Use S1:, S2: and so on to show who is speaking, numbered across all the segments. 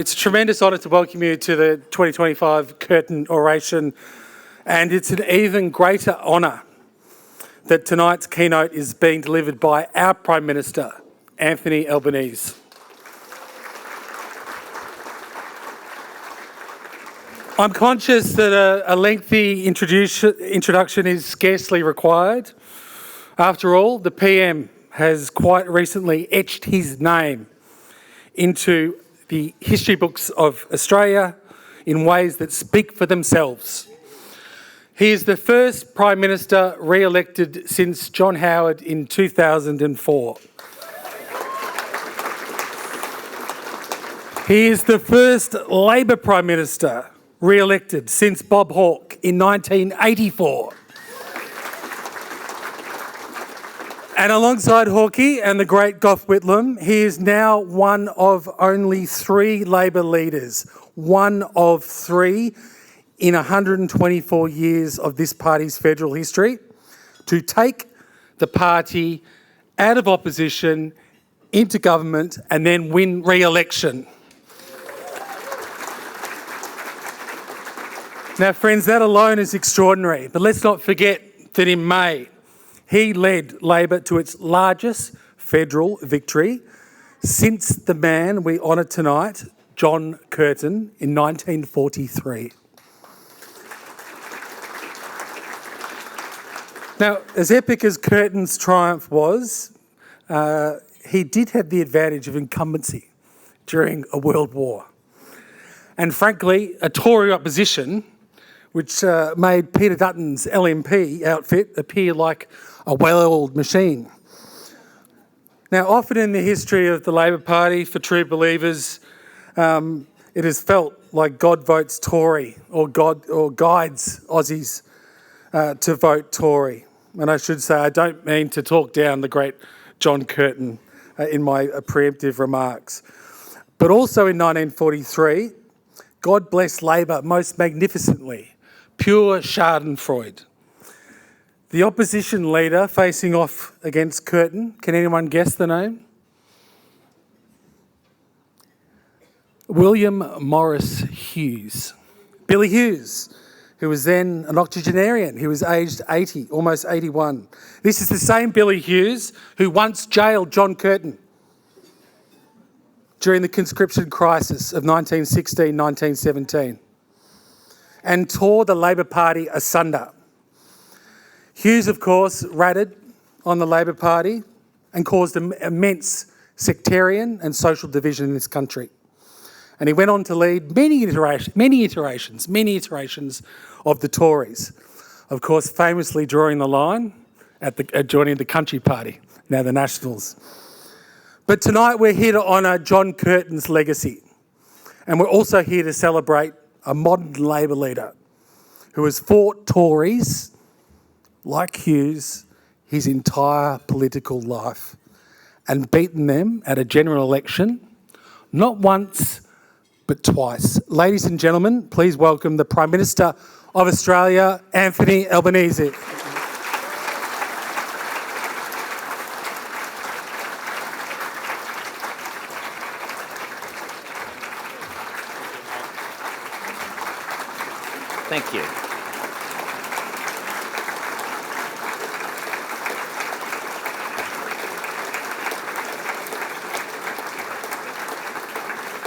S1: It's a tremendous honour to welcome you to the 2025 Curtin Oration, and it's an even greater honour that tonight's keynote is being delivered by our Prime Minister, Anthony Albanese. I'm conscious that a lengthy introduction is scarcely required. After all, the PM has quite recently etched his name into the history books of Australia in ways that speak for themselves. He is the first Prime Minister re-elected since John Howard in 2004. He is the first Labor Prime Minister re-elected since Bob Hawke in 1984. And alongside Hawkey and the great Gough Whitlam, he is now one of only three Labor leaders, one of three in 124 years of this party's federal history, to take the party out of opposition into government and then win re-election. Now, friends, that alone is extraordinary, but let's not forget that in May, he led Labor to its largest federal victory since the man we honour tonight, John Curtin, in 1943. Now, as epic as Curtin's triumph was, he did have the advantage of incumbency during a world war. And frankly, a Tory opposition which made Peter Dutton's LNP outfit appear like a well-oiled machine. Now, often in the history of the Labor Party, for true believers, it has felt like God votes Tory or guides Aussies to vote Tory. And I should say, I don't mean to talk down the great John Curtin in my preemptive remarks. But also in 1943, God blessed Labor most magnificently, pure Schadenfreude. The opposition leader facing off against Curtin, can anyone guess the name? William Morris Hughes. Billy Hughes, who was then an octogenarian. He was aged 80, almost 81. This is the same Billy Hughes who once jailed John Curtin during the conscription crisis of 1916-1917 and tore the Labor Party asunder. Hughes, of course, ratted on the Labor Party and caused immense sectarian and social division in this country. And he went on to lead many iterations of the Tories. Of course, famously drawing the line at joining the Country Party, now the Nationals. But tonight we're here to honour John Curtin's legacy. And we're also here to celebrate a modern Labor leader who has fought Tories like Hughes his entire political life and beaten them at a general election, not once, but twice. Ladies and gentlemen, please welcome the Prime Minister of Australia, Anthony Albanese.
S2: Thank you.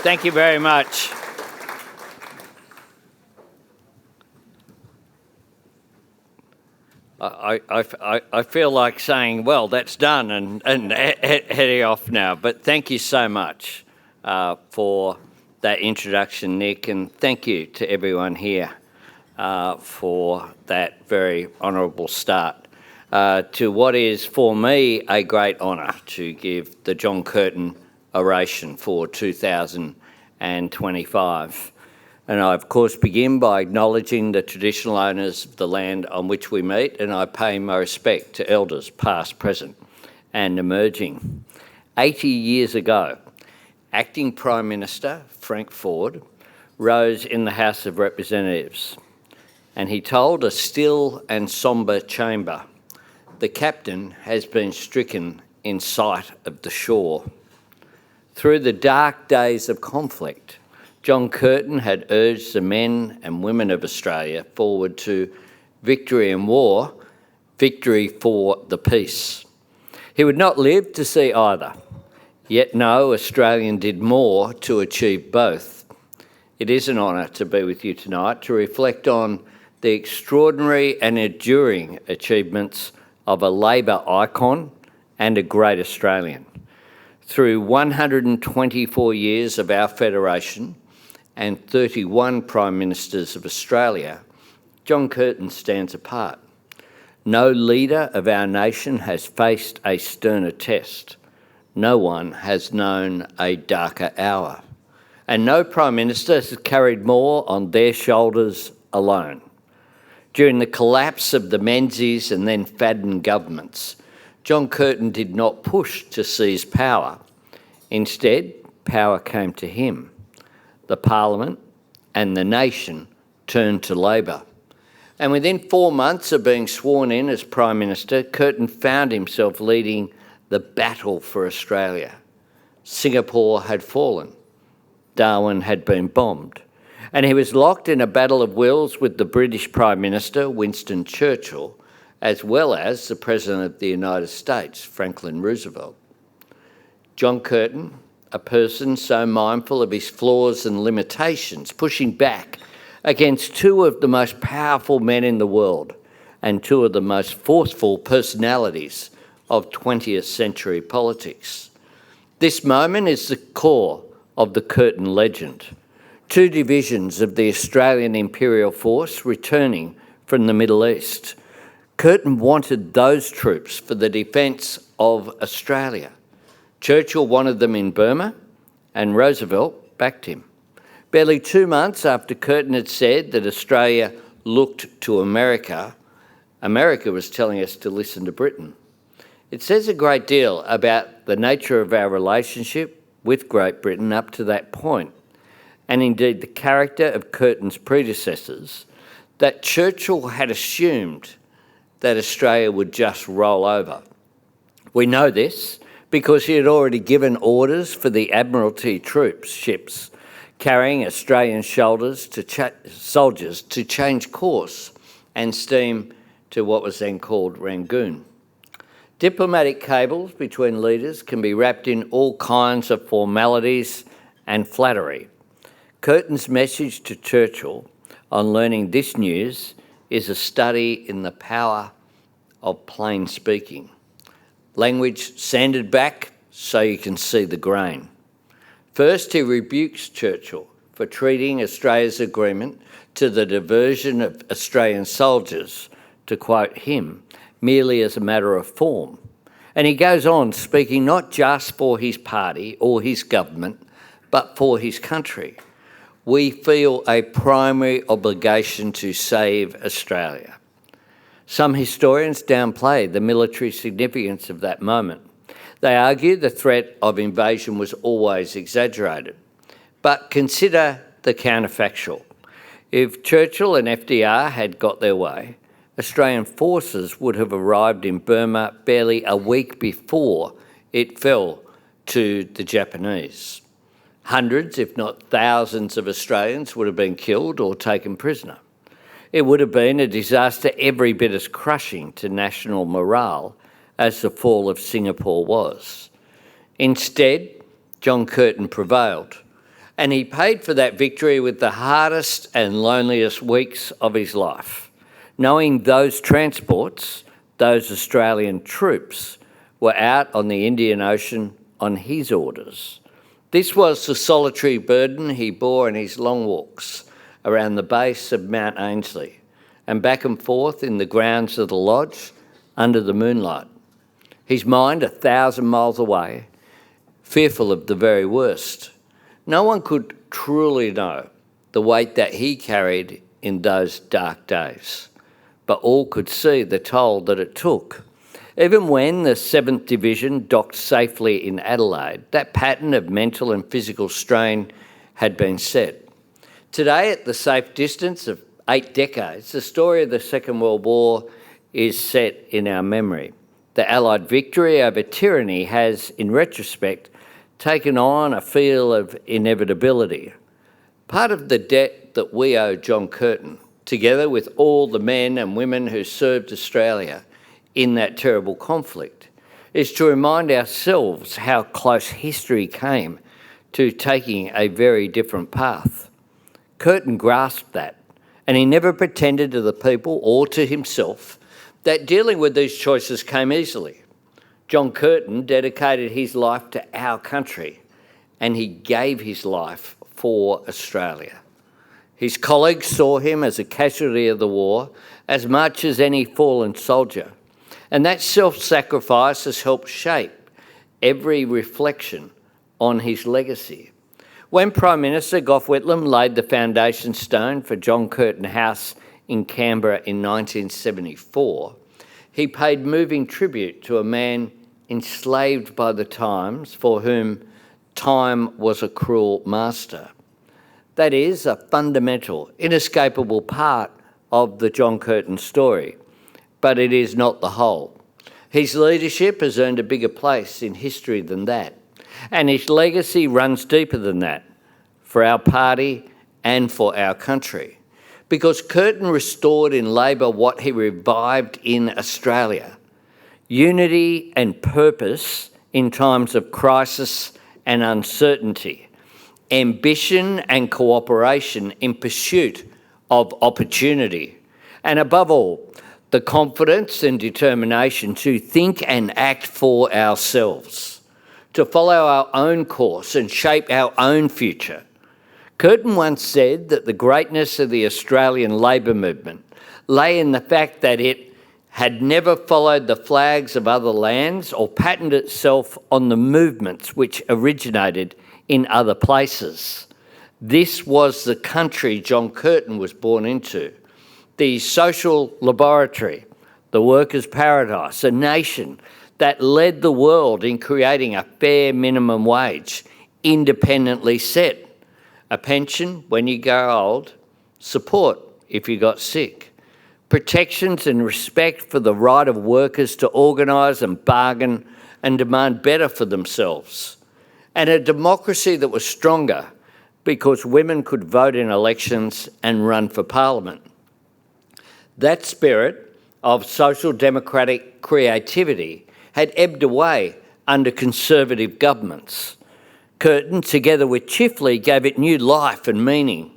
S2: Thank you very much. I feel like saying, well, that's done and heading off now. But thank you so much for that introduction, Nick, and thank you to everyone here for that very honourable start to what is for me a great honour to give the John Curtin Oration for 2025. And I, of course, begin by acknowledging the traditional owners of the land on which we meet, and I pay my respect to elders past, present and emerging. 80 years ago, Acting Prime Minister Frank Ford rose in the House of Representatives, and he told a still and sombre chamber, "The captain has been stricken in sight of the shore." Through the dark days of conflict, John Curtin had urged the men and women of Australia forward to victory in war, victory for the peace. He would not live to see either, yet no Australian did more to achieve both. It is an honour to be with you tonight to reflect on the extraordinary and enduring achievements of a Labor icon and a great Australian. Through 124 years of our federation and 31 Prime Ministers of Australia, John Curtin stands apart. No leader of our nation has faced a sterner test. No one has known a darker hour. And no Prime Minister has carried more on their shoulders alone. During the collapse of the Menzies and then Fadden governments, John Curtin did not push to seize power. Instead, power came to him. The Parliament and the nation turned to Labor. And within 4 months of being sworn in as Prime Minister, Curtin found himself leading the battle for Australia. Singapore had fallen. Darwin had been bombed. And he was locked in a battle of wills with the British Prime Minister, Winston Churchill, as well as the President of the United States, Franklin Roosevelt. John Curtin, a person so mindful of his flaws and limitations, pushing back against two of the most powerful men in the world and two of the most forceful personalities of 20th century politics. This moment is the core of the Curtin legend. Two divisions of the Australian Imperial Force returning from the Middle East. Curtin wanted those troops for the defence of Australia. Churchill wanted them in Burma, and Roosevelt backed him. Barely 2 months after Curtin had said that Australia looked to America, America was telling us to listen to Britain. It says a great deal about the nature of our relationship with Great Britain up to that point, and indeed the character of Curtin's predecessors, that Churchill had assumed that Australia would just roll over. We know this because he had already given orders for the Admiralty ships carrying Australian soldiers to change course and steam to what was then called Rangoon. Diplomatic cables between leaders can be wrapped in all kinds of formalities and flattery. Curtin's message to Churchill on learning this news is a study in the power of plain speaking. Language sanded back so you can see the grain. First, he rebukes Churchill for treating Australia's agreement to the diversion of Australian soldiers, to quote him, merely as a matter of form. And he goes on speaking not just for his party or his government, but for his country. We feel a primary obligation to save Australia. Some historians downplay the military significance of that moment. They argue the threat of invasion was always exaggerated. But consider the counterfactual. If Churchill and FDR had got their way, Australian forces would have arrived in Burma barely a week before it fell to the Japanese. Hundreds, if not thousands, of Australians would have been killed or taken prisoner. It would have been a disaster every bit as crushing to national morale as the fall of Singapore was. Instead, John Curtin prevailed, and he paid for that victory with the hardest and loneliest weeks of his life, knowing those transports, those Australian troops, were out on the Indian Ocean on his orders. This was the solitary burden he bore in his long walks around the base of Mount Ainslie and back and forth in the grounds of the lodge under the moonlight. His mind 1,000 miles away, fearful of the very worst. No one could truly know the weight that he carried in those dark days, but all could see the toll that it took. Even when the 7th Division docked safely in Adelaide, that pattern of mental and physical strain had been set. Today, at the safe distance of 8 decades, the story of the Second World War is set in our memory. The Allied victory over tyranny has, in retrospect, taken on a feel of inevitability. Part of the debt that we owe John Curtin, together with all the men and women who served Australia in that terrible conflict, is to remind ourselves how close history came to taking a very different path. Curtin grasped that, and he never pretended to the people or to himself that dealing with these choices came easily. John Curtin dedicated his life to our country, and he gave his life for Australia. His colleagues saw him as a casualty of the war as much as any fallen soldier, and that self-sacrifice has helped shape every reflection on his legacy. When Prime Minister Gough Whitlam laid the foundation stone for John Curtin House in Canberra in 1974, he paid moving tribute to a man enslaved by the times, for whom time was a cruel master. That is a fundamental, inescapable part of the John Curtin story, but it is not the whole. His leadership has earned a bigger place in history than that, and his legacy runs deeper than that for our party and for our country, because Curtin restored in Labor what he revived in Australia: unity and purpose in times of crisis and uncertainty, ambition and cooperation in pursuit of opportunity, and above all, the confidence and determination to think and act for ourselves, to follow our own course and shape our own future. Curtin once said that the greatness of the Australian labour movement lay in the fact that it had never followed the flags of other lands or patterned itself on the movements which originated in other places. This was the country John Curtin was born into, the social laboratory, the workers' paradise, a nation that led the world in creating a fair minimum wage, independently set, a pension when you go old, support if you got sick, protections and respect for the right of workers to organise and bargain and demand better for themselves, and a democracy that was stronger because women could vote in elections and run for Parliament. That spirit of social democratic creativity had ebbed away under Conservative governments. Curtin, together with Chifley, gave it new life and meaning.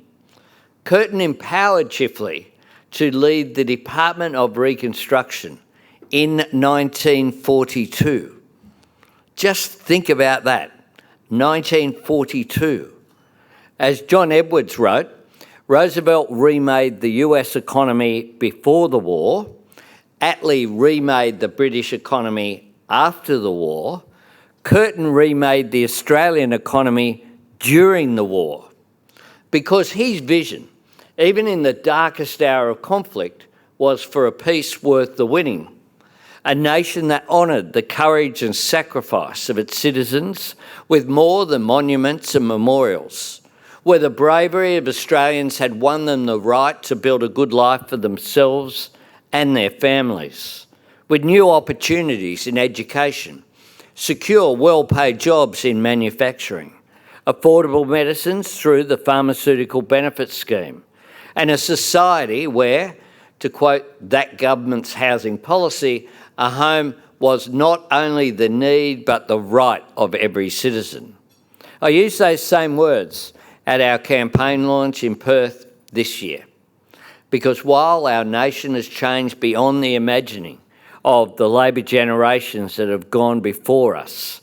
S2: Curtin empowered Chifley to lead the Department of Reconstruction in 1942. Just think about that, 1942. As John Edwards wrote, Roosevelt remade the US economy before the war, Attlee remade the British economy after the war, Curtin remade the Australian economy during the war, because his vision, even in the darkest hour of conflict, was for a peace worth the winning, a nation that honoured the courage and sacrifice of its citizens with more than monuments and memorials, where the bravery of Australians had won them the right to build a good life for themselves and their families, with new opportunities in education, secure well-paid jobs in manufacturing, affordable medicines through the Pharmaceutical Benefits Scheme, and a society where, to quote that government's housing policy, a home was not only the need but the right of every citizen. I use those same words at our campaign launch in Perth this year, because while our nation has changed beyond the imagining of the Labor generations that have gone before us,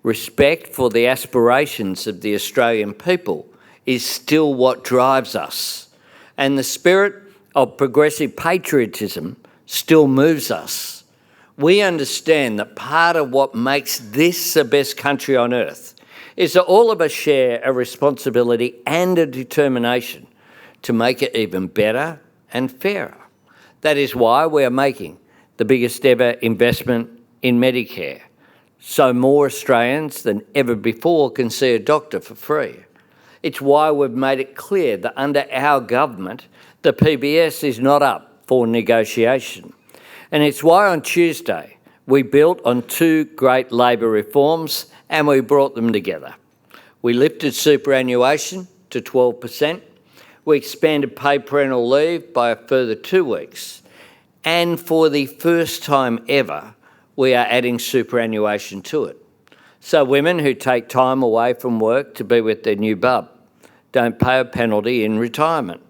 S2: respect for the aspirations of the Australian people is still what drives us, and the spirit of progressive patriotism still moves us. We understand that part of what makes this the best country on earth is that all of us share a responsibility and a determination to make it even better and fairer. That is why we are making the biggest ever investment in Medicare, so more Australians than ever before can see a doctor for free. It's why we've made it clear that under our government, the PBS is not up for negotiation. And it's why on Tuesday we built on two great Labor reforms and we brought them together. We lifted superannuation to to 12%. We expanded paid parental leave by a further 2 weeks. And for the first time ever, we are adding superannuation to it. So women who take time away from work to be with their new bub don't pay a penalty in retirement.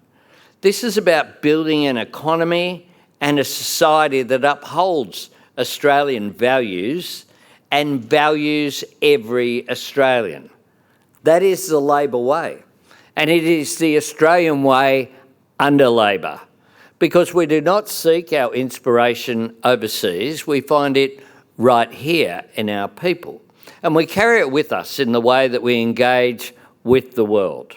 S2: This is about building an economy and a society that upholds Australian values and values every Australian. That is the Labor way, and it is the Australian way under Labor. Because we do not seek our inspiration overseas, we find it right here in our people. And we carry it with us in the way that we engage with the world.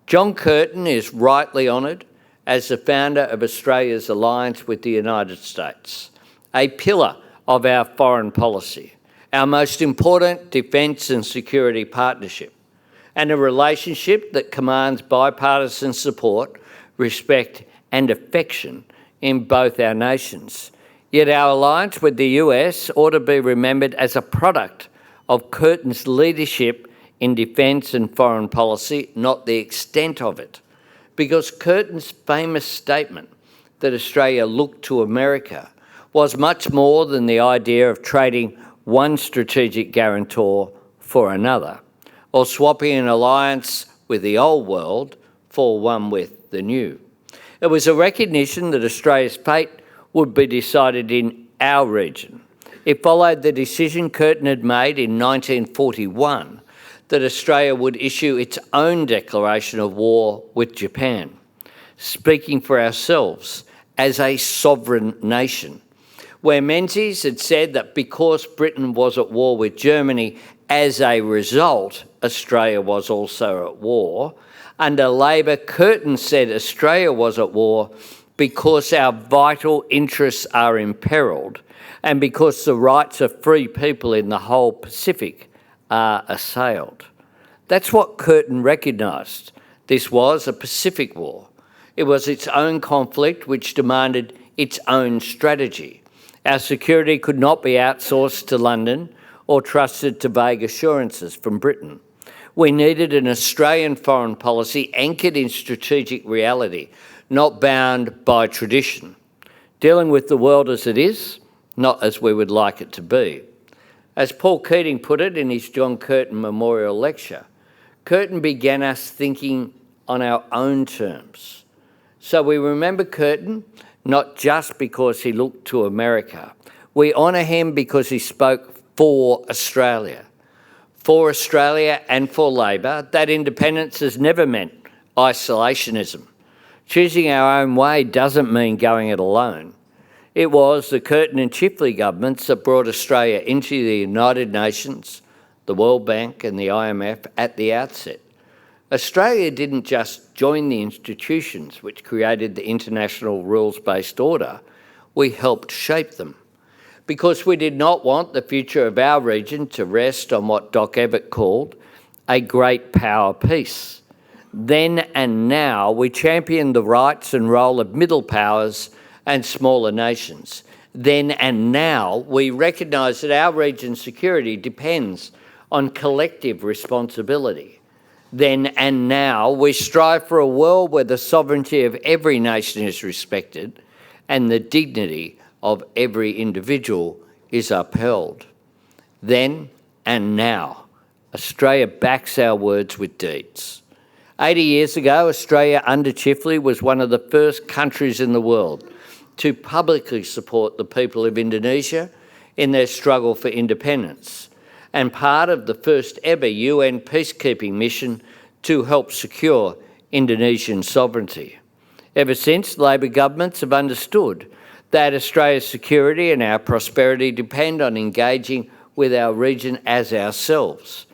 S2: John Curtin is rightly honoured as the founder of Australia's alliance with the United States, a pillar of our foreign policy, our most important defence and security partnership, and a relationship that commands bipartisan support, respect and affection in both our nations. Yet our alliance with the US ought to be remembered as a product of Curtin's leadership in defence and foreign policy, not the extent of it. Because Curtin's famous statement that Australia looked to America was much more than the idea of trading one strategic guarantor for another, or swapping an alliance with the old world for one with the new. It was a recognition that Australia's fate would be decided in our region. It followed the decision Curtin had made in 1941 that Australia would issue its own declaration of war with Japan, speaking for ourselves as a sovereign nation, where Menzies had said that because Britain was at war with Germany, as a result, Australia was also at war. Under Labor, Curtin said Australia was at war because our vital interests are imperilled and because the rights of free people in the whole Pacific are assailed. That's what Curtin recognised. This was a Pacific war. It was its own conflict which demanded its own strategy. Our security could not be outsourced to London or trusted to vague assurances from Britain. We needed an Australian foreign policy anchored in strategic reality, not bound by tradition, dealing with the world as it is, not as we would like it to be. As Paul Keating put it in his John Curtin Memorial Lecture, Curtin began us thinking on our own terms. So we remember Curtin not just because he looked to America. We honour him because he spoke for Australia. For Australia and for Labor, that independence has never meant isolationism. Choosing our own way doesn't mean going it alone. It was the Curtin and Chifley governments that brought Australia into the United Nations, the World Bank and the IMF at the outset. Australia didn't just join the institutions which created the international rules-based order, we helped shape them. Because we did not want the future of our region to rest on what Doc Evatt called a great power peace. Then and now, we championed the rights and role of middle powers and smaller nations. Then and now, we recognise that our region's security depends on collective responsibility. Then and now, we strive for a world where the sovereignty of every nation is respected and the dignity of every individual is upheld. Then and now, Australia backs our words with deeds. 80 years ago, Australia under Chifley was one of the first countries in the world to publicly support the people of Indonesia in their struggle for independence, and part of the first ever UN peacekeeping mission to help secure Indonesian sovereignty. Ever since, Labor governments have understood that Australia's security and our prosperity depend on engaging with our region as ourselves,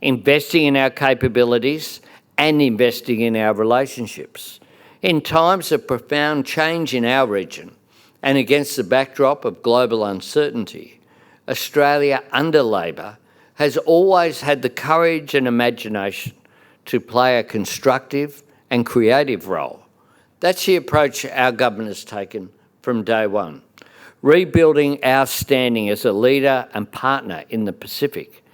S2: investing in our capabilities and investing in our relationships. In times of profound change in our region and against the backdrop of global uncertainty, Australia under Labor has always had the courage and imagination to play a constructive and creative role. That's the approach our government has taken from day one, rebuilding our standing as a leader and partner in the Pacific,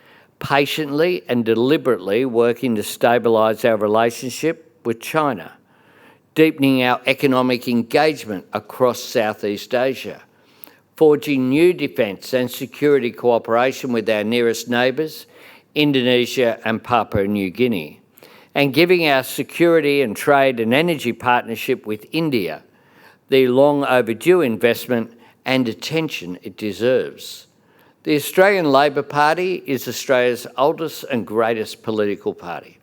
S2: patiently and deliberately working to stabilise our relationship with China, deepening our economic engagement across Southeast Asia, forging new defence and security cooperation with our nearest neighbours, Indonesia and Papua New Guinea, and giving our security and trade and energy partnership with India the long overdue investment and attention it deserves. The Australian Labor Party is Australia's oldest and greatest political party,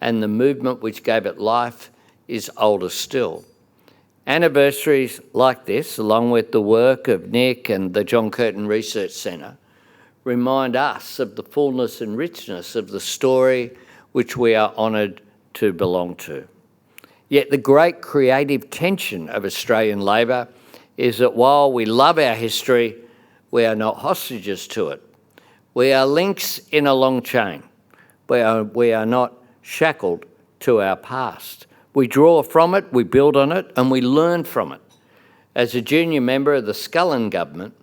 S2: and the movement which gave it life is older still. Anniversaries like this, along with the work of Nick and the John Curtin Research Centre, remind us of the fullness and richness of the story which we are honoured to belong to. Yet the great creative tension of Australian Labor is that while we love our history, we are not hostages to it. We are links in a long chain. We are not shackled to our past. We draw from it, we build on it, and we learn from it. As a junior member of the Scullin government,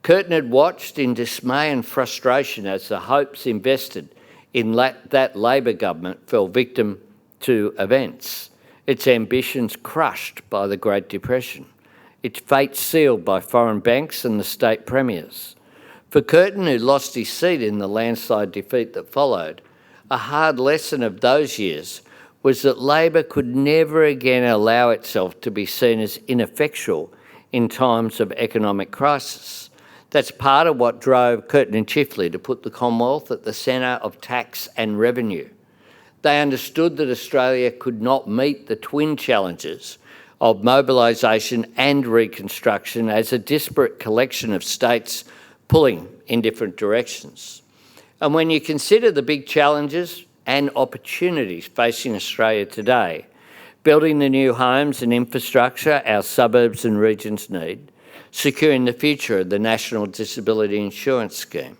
S2: Curtin had watched in dismay and frustration as the hopes invested in that Labor government fell victim to events, its ambitions crushed by the Great Depression, its fate sealed by foreign banks and the state premiers. For Curtin, who lost his seat in the landslide defeat that followed, a hard lesson of those years was that Labor could never again allow itself to be seen as ineffectual in times of economic crisis. That's part of what drove Curtin and Chifley to put the Commonwealth at the centre of tax and revenue. They understood that Australia could not meet the twin challenges of mobilisation and reconstruction as a disparate collection of states pulling in different directions. And when you consider the big challenges and opportunities facing Australia today, building the new homes and infrastructure our suburbs and regions need, securing the future of the National Disability Insurance Scheme,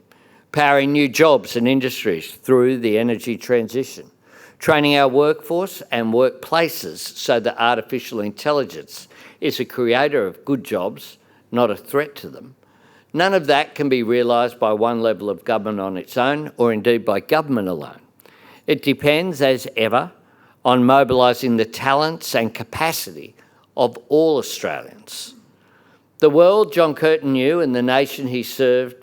S2: powering new jobs and industries through the energy transition, training our workforce and workplaces so that artificial intelligence is a creator of good jobs, not a threat to them. None of that can be realised by one level of government on its own, or indeed by government alone. It depends, as ever, on mobilising the talents and capacity of all Australians. The world John Curtin knew and the nation he served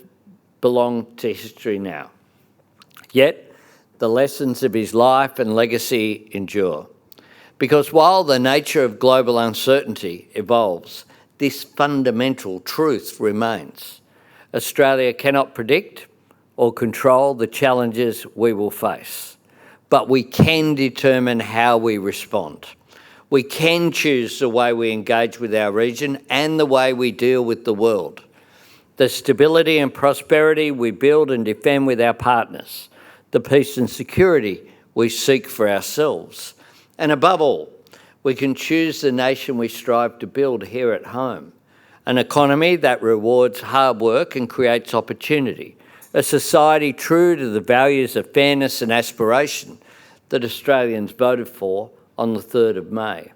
S2: belong to history now. Yet, the lessons of his life and legacy endure. Because while the nature of global uncertainty evolves, this fundamental truth remains. Australia cannot predict or control the challenges we will face, but we can determine how we respond. We can choose the way we engage with our region and the way we deal with the world. The stability and prosperity we build and defend with our partners, the peace and security we seek for ourselves, and above all, we can choose the nation we strive to build here at home, an economy that rewards hard work and creates opportunity, a society true to the values of fairness and aspiration that Australians voted for on the 3rd of May,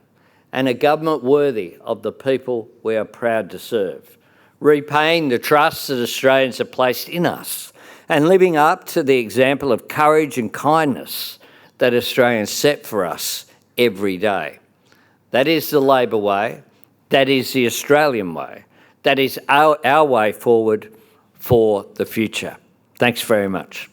S2: and a government worthy of the people we are proud to serve, repaying the trust that Australians have placed in us and living up to the example of courage and kindness that Australians set for us every day. That is the Labor way, that is the Australian way, that is our way forward for the future. Thanks very much.